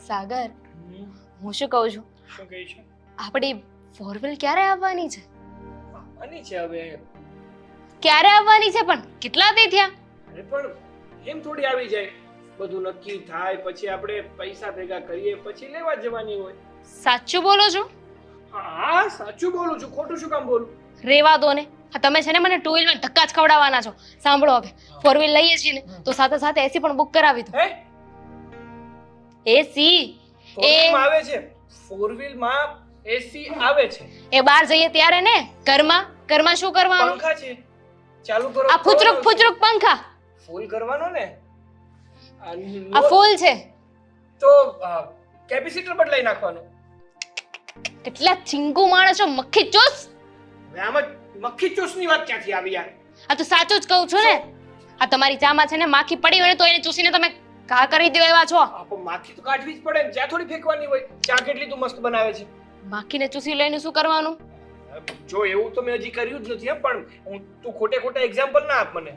સાગર, હું શું કહું છું, શું કહે છે? આપણી 4 વ્હીલ ક્યારે આવવાની છે? આની છે હવે. ક્યારે આવવાની છે? પણ કેટલા દી થયા? અરે પણ એમ થોડી આવી જાય. બધું નક્કી થાય પછી આપણે પૈસા ભેગા કરીએ પછી લેવા જવાની હોય. સાચું બોલો છો? હા સાચું બોલું છું, ખોટું શું કામ બોલું? રેવા દો ને. હા, તમે છે ને મને 2 વ્હીલમાં ધક્કા જ ખવડાવવાના છો. સાંભળો, હવે 4 વ્હીલ લઈએ છીએ ને તો સાથે સાથે એસી પણ બુક કરાવી દો. હે એસી ફોર વ્હીલમાં આવે છે? ફોર વ્હીલમાં એસી આવે છે? એ બહાર જઈએ ત્યારે ને. ઘરમાં શું કરવાનું? પંખા છે, ચાલુ કરો. આ ફૂચરુક પંખા. ફૂલ કરવાનો ને. આ ફૂલ છે તો કેપેસિટર બદલાઈ નાખવાનું. કેટલા ચીંગુ માણસો, મક્ખી ચૂસ. હવે આમાં મક્ખી ચૂસની વાત ક્યાંથી આવી યાર? આ તો સાચું જ કહું છું ને. આ તમારી ચામાં છે ને માખી પડી હોય ને તો એને ચૂસીને તમે ઘા કરી દો એવા છો. આપો માખી તો કાઢવી જ પડે ને, ચા થોડી ફેંકવાની હોય. ચા કેટલી તું મસ્ત બનાવે છે. માખીને ચૂસી લઈને શું કરવાનું? જો એવું તો મેં હજી કર્યું જ નથી હે, પણ તું ખોટે એક્ઝામ્પલ ના આપ મને.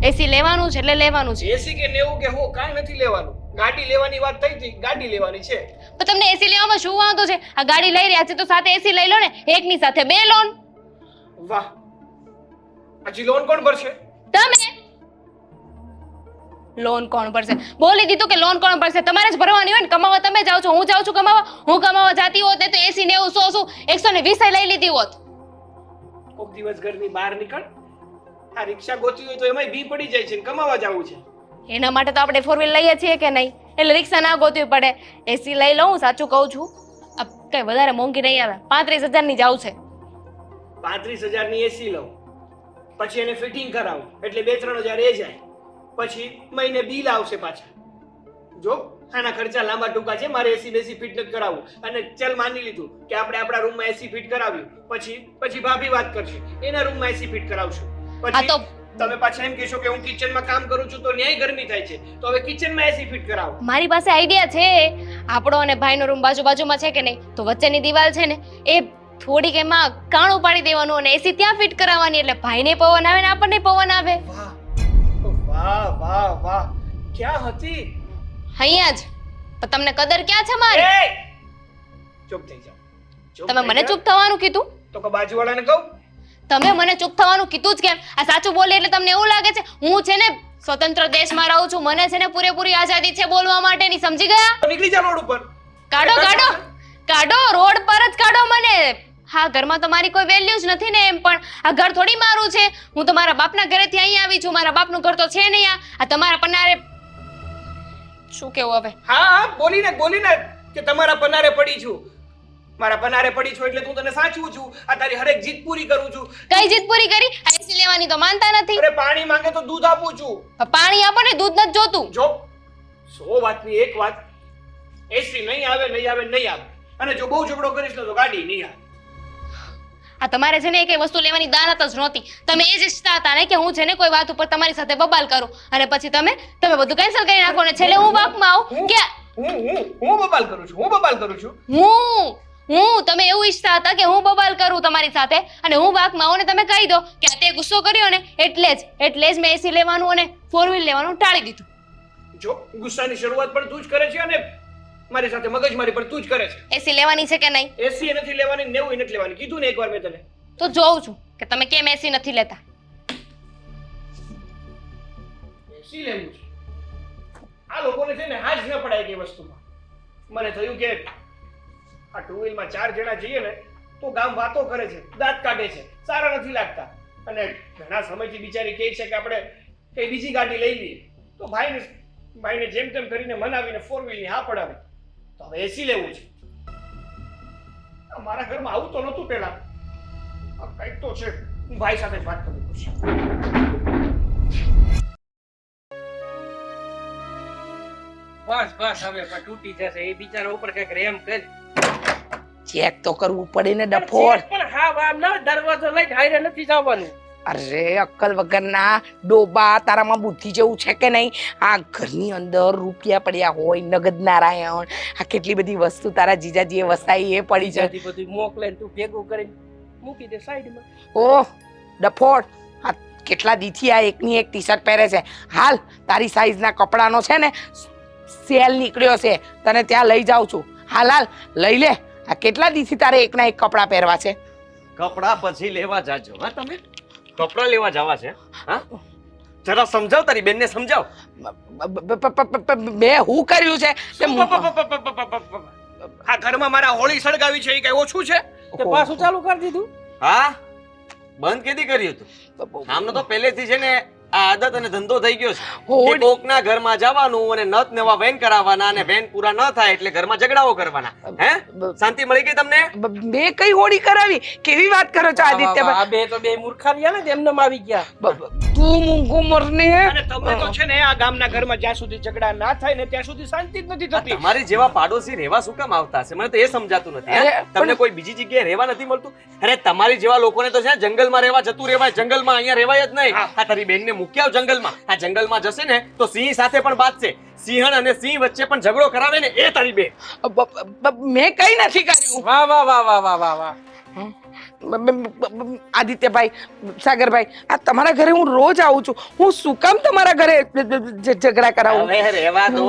એસી લેવાનું છે એટલે લેવાનું છે. એસી કે 90 કે હો કાંઈ નથી લેવાનું. ગાડી લેવાની વાત થઈ હતી, ગાડી લેવાની છે. તો તમને એસી લેવામાં શું વાંધો છે? આ ગાડી લઈ રહ્યા છે તો સાથે એસી લઈ લો ને. એકની સાથે 2 લોન. વાહ, હજી લોન કોણ ભરશે? તમે. લોન કોણ ભરશે? બોલી દીધું કે લોન કોણ ભરશે. તમારે જ ભરવાની હોય ને. કમાવા તમે જાઓ છો, હું જાઉં છું કમાવા. હું કમાવા જાતી હોત ને તો 80 90 100 120 લઈ લીધી હોત. કોક દિવસ ઘરની બહાર નીકળ. આ રિક્ષા ગોતી હોય તો એમાંય બી પડી જાય છે ને કમાવા જવું છે. એના માટે તો આપણે 4 વ્હીલ લઈએ છીએ કે નહીં, એટલે રિક્ષા ના ગોતવી પડે. એસી લઈ લઉં, સાચું કહું છું. આ કઈ વધારે મોંઘી નહીં આવે. 35,000 ની જાવ છે. 35,000 ની એસી લઉં, પછી એને ફિટિંગ કરાવું એટલે 2-3 હજાર એ જાય. પછી મહિને બિલ આવશે પાછા. જો આના ખર્ચા લાંબા ટૂંકા છે. મારે એસી બેસી ફિટ નથી કરાવવું. અને ચલ માની લીધું કે આપણે આપણા રૂમમાં એસી ફિટ કરાવ્યું, પછી ભાભી વાત કરશે, એના રૂમમાં એસી ફિટ કરાવશું. પછી તમે પાછા એમ કહેશો કે હું કિચનમાં કામ કરું છું તો ન્યાય ગરમી થાય છે, તો હવે કિચનમાં એસી ફિટ કરાવો. મારી પાસે આઈડિયા છે. આપણો અને ભાઈનો રૂમ બાજુમાં છે કે નહીં, તો વચ્ચેની દિવાલ છે ને એ થોડીક એમાં કાણું પાડી દેવાનું અને એસી ત્યાં ફિટ કરાવવાની, એટલે ભાઈને પવન આવે ને આપણને પવન આવે. વાહ વાહ વાહ, ક્યાં હતી? અહીંયા જ. પણ તમને કદર ક્યાં છે મારી? ચૂપ થઈ જાઓ. તમે મને ચૂપ થવાનું કીધું તો કે બાજુવાળાને કહું? તમે મને ચૂપ થવાનું કીધું જ કેમ? આ સાચું બોલે એટલે તમને એવું લાગે છે હું છે ને સ્વતંત્ર દેશમાં રહું છું, મને છે ને પૂરેપૂરી આઝાદી છે બોલવા માટેની, સમજી ગયા? નીકળી જા રોડ ઉપર. કાઢો રોડ પર જ કાઢો મને. હા, ઘરમાં તો મારી કોઈ વેલ્યુ જ નથી ને. એમ પણ આ ઘર થોડી મારું છે. હું તો મારા બાપના ઘરેથી અહીં આવી છું. મારા બાપનું ઘર તો છે નહીં. આ તમારા પનારે શું કેવું હવે? હા બોલીને કે તમારા પનારે પડી છું. મારા પનારે પડી છું એટલે તું તને સાચવું છું. આ તારી હરેક જીત પૂરી કરું છું. કઈ જીત પૂરી કરી? એસી લેવાની તો માનતા નથી. અરે પાણી માંગે તો દૂધ આપું છું. પાણી આપો ને, દૂધ નથી જોતું. જો 100 વાતની એક વાત, એસી નહીં આવે. અને જો બહુ ઝઘડો કરીશ તો ગાડી નહીં આવે. આ તમારે છે ને એક વસ્તુ લેવાની દાનત જ નહોતી. તમે એ જ ઈચ્છતા હતા ને કે હું છે ને કોઈ વાત ઉપર તમારી સાથે બબાલ કરું અને પછી તમે બધું કેન્સલ કરી નાખો ને છેલ્લે હું વાકમાં આવું કે હું બબાલ કરું છું. તમે એવું ઈચ્છતા હતા કે હું બબાલ કરું તમારી સાથે અને હું વાકમાં આવું ને તમે કહી દો કે આ તે ગુસ્સો કર્યો ને એટલે જ મેં એસી લેવાનું અને 4 વ્હીલ લેવાનું ટાળી દીધું. જો ગુસ્સાની શરૂઆત પણ તું જ કરે છે અને મારી સાથે મગજમારી પણ તું જ કરે છે. એસી લેવાની છે કે નહીં? એસી નથી લેવાની, 90 નથી લેવાની. કીધું ને એકવાર મેં તને. તો જોઉં છું કે તમે કેમ એસી નથી લેતા. એસી લેવું છે. આ લોકોને છે ને હાજ ન પડાય કે વસ્તુમાં. મને થયું કે આ 2 વ્હીલમાં 4 જણા જઈએ ને તો ગામ વાતો કરે છે, દાંત કાઢે છે, સારા નથી લાગતા. અને ઘણા સમયથી બિચારી કહે છે કે આપણે કઈ બીજી ગાડી લઈ લઈએ. તો ભાઈને જેમ તેમ કરીને મનાવીને 4 વ્હીલની હા પડાવી. તો હવે એસી લેવું છે. મારા ઘરમાં આવું તો નહોતું પહેલા. કંઈક તો છે. હું ભાઈ સાથે વાત કરું છું. બસ હવે તૂટી જશે. એ બિચારા ઉપર કઈક રેમ કર. ચેક તો કરવું પડે ને ડફોર. પણ હા ના, દરવાજો લઈ હારે નથી જવાનું. અરે અક્કલ વગરના ડોબા, તારામાં બુદ્ધિ જેવું છે કે નહીં? આ ઘરની અંદર રૂપિયા પડ્યા હોય, નગદ નારાયણ, આ કેટલી બધી વસ્તુ તારા જીજાજીએ વસાઈ એ પડી છે. બધું મોકલે તું ભેગું કરીને મૂકી દે સાઈડમાં. ઓહ ડફોર, આ કેટલા દીથી આ એકની એક ટી શર્ટ પહેરે છે. હાલ તારી સાઈઝના કપડાનો છે ને સેલ નીકળ્યો છે, તને ત્યાં લઈ જાઉં છું. હાલ હાલ લઈ લે. આ કેટલા દિવસથી તારે એકના એક કપડાં પહેરવા છે? કપડા પછી લેવા જાજો. હા તમે કપડા લેવા જવા છે? હા જરા સમજાવ, તારી બેનને સમજાવ. મેં હું કર્યું છે તે આ ઘરમાં મારા હોળી સળગાવી છે એ કઈ ઓછું છે? તે પાછું ચાલુ કરી દીધું. હા બંધ કેદી કર્યું હતું? આમનો તો પહેલેથી છે ને આ આદત અને ધંધો થઈ ગયો છે કે હોળી- કોકના ઘરમાં જવાનું અને નત નવા વેન કરાવવાના અને વેન પૂરા ન થાય એટલે ઘરમાં ઝઘડાઓ કરવાના. હે શાંતિ મળી ગઈ તમને? મેં કઈ હોળી કરાવી? કેવી વાત કરો છો આદિત્યભાઈ? આ બે તો બે મૂર્ખા રહ્યા ને એમને આવી ગયા. તું મૂંગો મરને. અને તમે તો છે ને આ ગામના ઘરમાં જ્યાં સુધી ઝઘડા ના થાય ને ત્યાં સુધી શાંતિ જ નથી આ થતી. તમારી જેવા પાડોશી રહેવા શું કામ આવતા હશે? મને તો એ સમજાતું નથી. હે? અરે, તમને કોઈ બીજી જગ્યાએ રહેવા નથી મળતું? અરે તમારી જેવા લોકોને તો છે ને જંગલમાં રહેવા જતું રહેવાય. જંગલમાં અહીંયા રહેવાય જ નહીં. આ તારી બેનને મૂકી આવ જંગલમાં. આ જંગલમાં જશે ને તો સિંહ સાથે પણ બાતશે. સિંહણ અને સિંહ વચ્ચે પણ ઝઘડો કરાવે ને એ તારી બેન. મેં કઈ નથી કર્યું. વાહ વાહ વાહ વાહ વાહ વાહ વાહ. આદિત્યભાઈ, સાગરભાઈ, આ તમારા ઘરે હું રોજ આવું છું. હું શું કામ તમારા ઘરે ઝઘડા કરાવું? હવે રહેવા દો.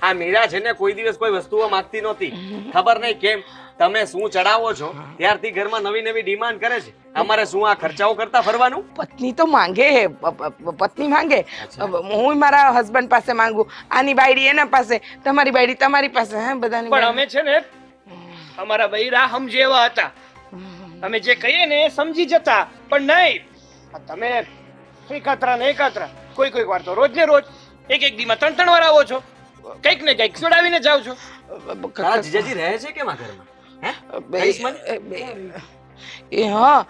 આ મીરા છે ને કોઈ દિવસ કોઈ વસ્તુઓ માંગતી નહોતી. ખબર નહીં કેમ તમે શું ચડાવો છો ત્યારથી ઘરમાં નવી નવી ડિમાન્ડ કરે છે. અમારે શું આ ખર્ચાઓ કરતા ફરવાનું? પત્ની તો માંગે હે, પત્ની માંગે. હું મારા હસબન્ડ પાસે માંગુ. આની બાયડી એના પાસે, તમારી બાયડી તમારી પાસે. હે બધાની પણ બાયડી. અમે છે ને અમારા બૈરા સમજે એવા હતા. અમે જે કહીએ ને એ સમજી જતા. પણ નહીં, આ તમે એકાત્રા ને એકાત્રા કોઈ વાર તો રોજ ને રોજ એક દીમાં 3 વાર આવો છો. કંઈક ને કંઈક ચડાવીને જાવ છો. તારા જીજાજી રહે છે કેમ આ ઘરમાં? હે કહીશ મને? એ હા,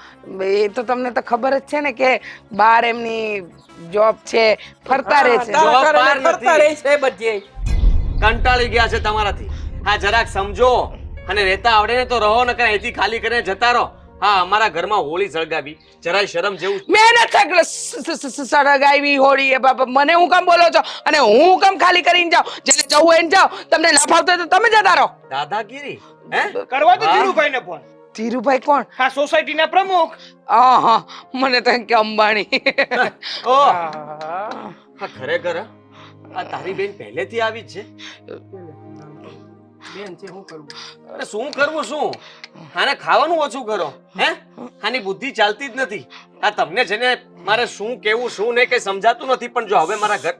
એ તો તમને તો ખબર જ છે ને કે બાર એમની જોબ છે, ફરતા રહે છે. તારા જવાબ ઘરે બહાર ફરતા નથી. રહે છે બધે. કંટાળી ગયા છે તમારાથી. હા જરાક સમજો અને રહેતા આવડે ને તો રહો, નકર અહીંથી ખાલી કરીને જતા રહો. હા અમારા ઘરમાં હોળી સળગાવી જરાય શરમ જેવું મેં સળગાવી હોળી. મને હું કામ બોલો છો? અને હું કામ ખાલી કરીને જાઉં? જેને જવું હોય એને જાઓ. તમને ના ફાવતું હોય તો તમે જતા રહો. દાદાગીરી? હે કરવા તો વાહ. ધીરુભાઈને ફોન. ધીરુભાઈ કોણ? આ સોસાયટીના પ્રમુખ. હા, મને તો એમ કે અંબાણી. ઓહ આહા. હા ખરેખર હા? આ તારી બેન પહેલેથી આવી જ છે? બેન છે શું કરવું? અરે શું કરવું શું? આને ખાવાનું ઓછું કરો. હે આની બુદ્ધિ ચાલતી જ નથી. આ તમને છે ને મારે શું કેવું શું નહીં કઈ સમજાતું નથી. પણ જો હવે મારા ઘર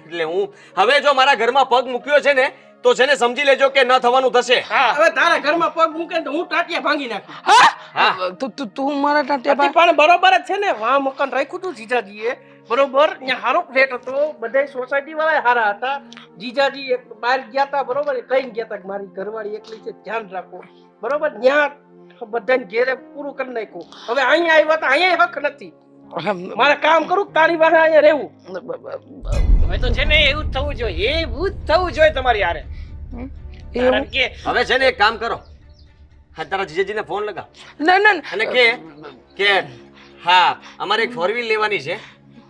એટલે હું હવે જો મારા ઘરમાં પગ મૂક્યો છે ને તો છે ને સમજી લેજો કે ન થવાનું થશે. હા હવે તારા ઘરમાં પગ મૂકે ને તો હું ટાટિયા ભાંગી નાખું. હા, તું મારા ટાંટિયા હતી પણ બરોબર જ છે ને. વાહ મકાન રાખ્યું હતું જીજાજીએ બરોબર. ત્યાં સારો ફ્લેટ હતો. બધા સોસાયટી વાળા સારા હતા. જીજાજી એક બહાર ગયા હતા બરોબર. એ કહીને ગયા હતા કે મારી ઘરવાળી એકલી છે, ધ્યાન રાખો બરોબર. ત્યાં બધાને ઘેરે પૂરું કરી નાખ્યું. હવે અહીંયા આવ્યા હતા, અહીંયા હક નથી. મારે કામ કરું કે તારી પાસે અહીંયા રહેવું? હવે તો છે ને એવું જ થવું જોઈએ. એવું જ થવું જોઈએ તમારી હારે. કારણ કે હવે છે ને એક કામ કરો. હા તારા જીજાજીને ફોન લગાવ ના ના અને કે હા અમારે એક 4 વ્હીલ લેવાની છે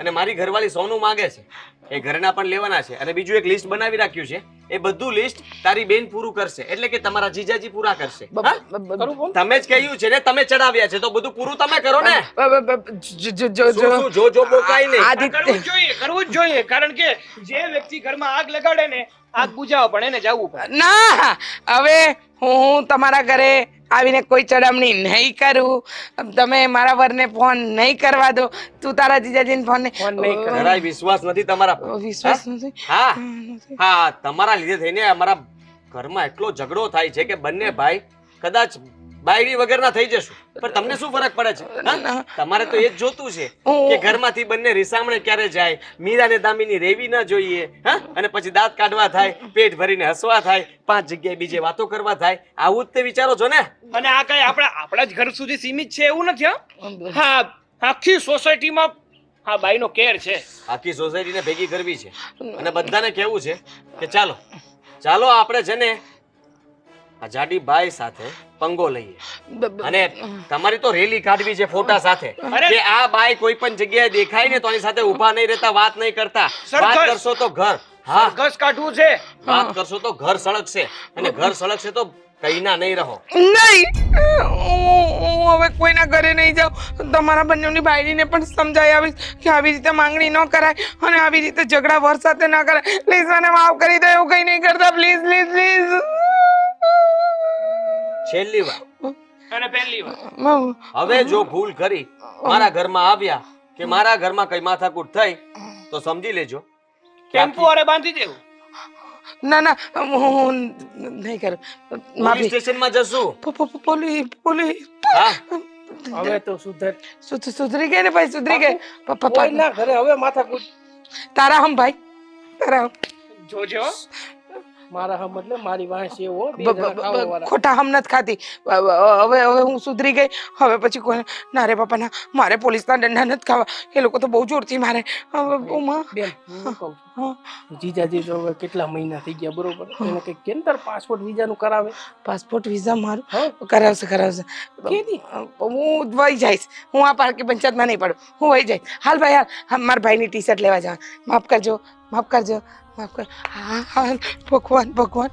અને મારી ઘરવાળી સોનું માંગે છે. એ ઘરના પણ લેવાના છે અને બીજું એક લિસ્ટ બનાવી રાખ્યું છે. એ બધું લિસ્ટ તારી બેન પૂરું કરશે. એટલે કે તમારા જીજાજી પૂરા કરશે. હા? કરું બોલ. તમે જ કહ્યું છે ને, તમે ચડાવ્યા છે તો બધું પૂરું તમે કરો ને. જો શું જો બોકાય નહીં. આ કરવું જ જોઈએ. કારણ કે જે વ્યક્તિ ઘરમાં આગ લગાડે ને આગ બુજાવો પણ એને જવું પડે. ના, હવે હું તમારા ઘરે આવીને કોઈ ચડામણી નહીં કરું. તમે મારા વરને ફોન નહીં કરવા દો. તું તારા જીજાજીને ફોન નહીં કરે. જરાય વિશ્વાસ નથી તમારા પર. વિશ્વાસ નથી. હા હા તમારા લીધે થઈને અમારા ઘરમાં એટલો ઝઘડો થાય છે કે બંને ભાઈ કદાચ બાયડી વગરના થઈ જશું. પણ તમને શું ફરક પડે છે? હા? તમારે તો એ જ જોતું છે કે ઘરમાંથી બંને રીસામણે ક્યારે જાય. મીરા ને દામિની રેવી ન જોઈએ. હા અને પછી દાંત કાઢવા થાય, પેટ ભરીને હસવા થાય, 5 જગ્યાએ બીજે વાતો કરવા થાય. આવું જ તે વિચારો છો ને? અને આ કઈ આપણા જ ઘર સુધી સીમિત છે એવું નથી. હા આખી સોસાયટીમાં હા બાઈનો કેર છે. આખી સોસાયટીને ભેગી કરવી છે અને બધાને કહેવું છે કે ચાલો આપણે છે ને આ જાડી બાઈ સાથે પંગો લઈએ અને તમારી તો રેલી કાઢવી છે ફોટા સાથે કે આ બાઈ કોઈ પણ જગ્યાએ દેખાય ને તો આની સાથે ઊભા નહીં રહેતા, વાત નહીં કરતા. વાત સરઘસ. કરશો તો ઘર હા ઘસ કાઢવું છે. વાત કરશો તો ઘર સળગશે અને ઘર સળગશે તો કઈ ના નહીં રહો. નહીં, હું હવે કોઈના ઘરે નહીં જાઉં. તમારા બંનેની બાયડીને પણ સમજાઈ આવીશ કે આવી રીતે માંગણી ન કરાય અને આવી રીતે ઝઘડા વર સાથે ન કરાય. પ્લીઝ મને માફ કરી દો, એવું કઈ નહીં કરતા. Please please please. છેલ્લી વાર અને પહેલી વાર હવે જો ભૂલ કરી મારા ઘરમાં આવ્યા કે મારા ઘરમાં કઈ માથાકૂટ થઈ તો સમજી લેજો કે ટેમ્પો વાળે બાંધી દેવું. ના ના, હું નહીં કરું. પોલીસ માફી. સ્ટેશનમાં જશું. પોલી પોલી હા હવે તો સુધર. સુધરી ગઈ ને ભાઈ, સુધરી ગઈ. કોઈના ઘરે હવે માથાકૂટ. તારા હમ ભાઈ, તારા હમ. જોજો મારા હમ એટલે મારી વાંસ એવો બે જણા ખાવા વાળા. ખોટા હમ નથી ખાતી. હવે હું સુધરી ગઈ. હવે પછી કોઈ ના રે બાપા ના, મારે પોલીસના દંડા નથી ખાવા. એ લોકો તો બહુ જોરથી મારે. હવે ઓ માં. બેન હું કહું છું, જીજાજી તો હવે કેટલા મહિના થઈ ગયા બરોબર, એને કઈક કેન્ટર પાસપોર્ટ વિઝા નું કરાવે. પાસપોર્ટ વિઝા મારું હા. કરાવશે. કેદી? હું વહી જઈશ. હું આ પાર્કે પંચાયતમાં નહીં પડું. હું વહી જઈશ. હાલ ભાઈ હાલ. હા, મારા ભાઈની ટી શર્ટ લેવા જવા. માફ કરજો, માફ કરજો, માફ કર. હા હા, ભગવાન ભગવાન.